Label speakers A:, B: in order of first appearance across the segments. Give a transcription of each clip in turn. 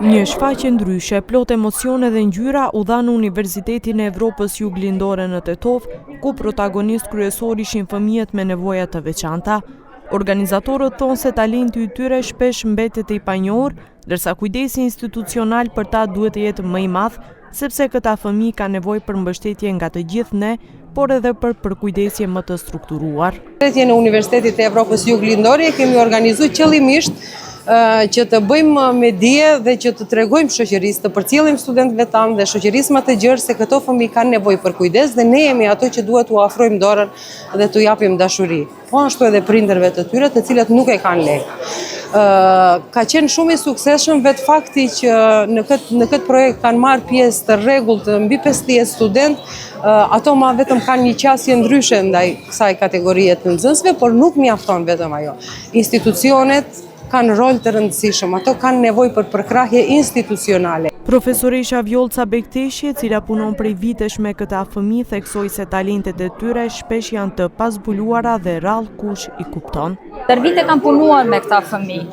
A: Një shfaqje ndryshe, plot emocione dhe ngjyra u dha në Universitetin e Evropës Juglindore në Tetov, ku protagonist kryesor ishin fëmijët me nevoja të veçanta. Organizatorët thonë se talenti i tyre shpesh mbetet i panjohur, ndërsa kujdesi institucional për ta duhet të jetë më i madh, sepse këta fëmijë kanë nevojë për mbështetje nga të gjithë ne, por edhe për përkujdesje më të strukturuar.
B: Në Universitetit e Evropës Juglindore kemi organizuar qëllimisht që të bëjmë me dije dhe që të tregojmë shoqërisë, të përcjellim studentëve tanë dhe shoqërisë më të gjerë se këto fëmijë kanë nevojë për kujdes dhe ne jemi ato që duhet t'u afrojmë dorën dhe t'u japim dashuri. Po ashtu edhe prindërve të tyre, të cilët nuk e kanë lehtë. Ka qenë shumë i suksesshëm vetë fakti që në këtë projekt kanë marrë pjesë të rregullt mbi 50 studentë, ato ma vetëm kanë një qasje ndryshe ndaj kësaj kategorie të nxënësve, por nuk mjafton vetëm ajo. Institucionet kanë rol të rëndësishëm, ato kanë nevojë për përkrahje institucionale.
A: Profesoresha Vjolca Bekteshi, e cila punon prej vitesh me këta fëmijë, theksoi se talentet e tyre shpesh janë të pazbuluara dhe rrallë kush i kupton.
C: Tër vite kam punuar me këta fëmijë.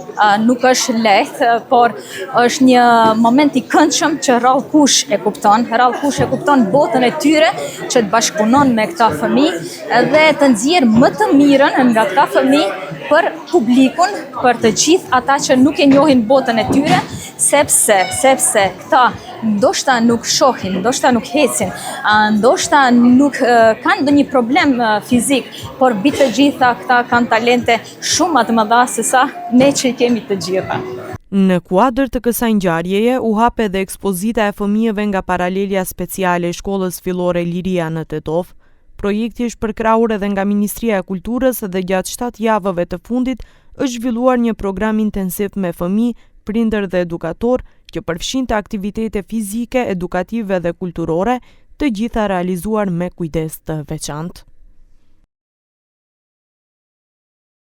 C: Nuk është lehtë, por është një moment i këndshëm që rrallë kush e kupton botën e tyre, që të bashkëpunon me këta fëmijë dhe të nxjerr më të mirën nga këta fëmijë për publikun, për të gjithë ata që nuk e njohin botën e tyre, sepse këta ndoshta nuk shohin, ndoshta nuk hecin, ndoshta nuk kanë ndonjë problem fizik, por mbi të gjitha këta kanë talente shumë më të mëdha se sa ne që i kemi të gjitha.
A: Në kuadër të kësaj ngjarjeje u hap edhe ekspozita e fëmijëve nga paralelja speciale e shkollës fillore Liria në Tetov. Projekti është përkrahur edhe nga Ministria e Kulturës dhe gjatë 7 javëve të fundit është zhvilluar një program intensiv me fëmijë, prindër dhe edukator që përfshinte aktivitete fizike, edukative dhe kulturore, të gjitha realizuar me kujdes të veçantë.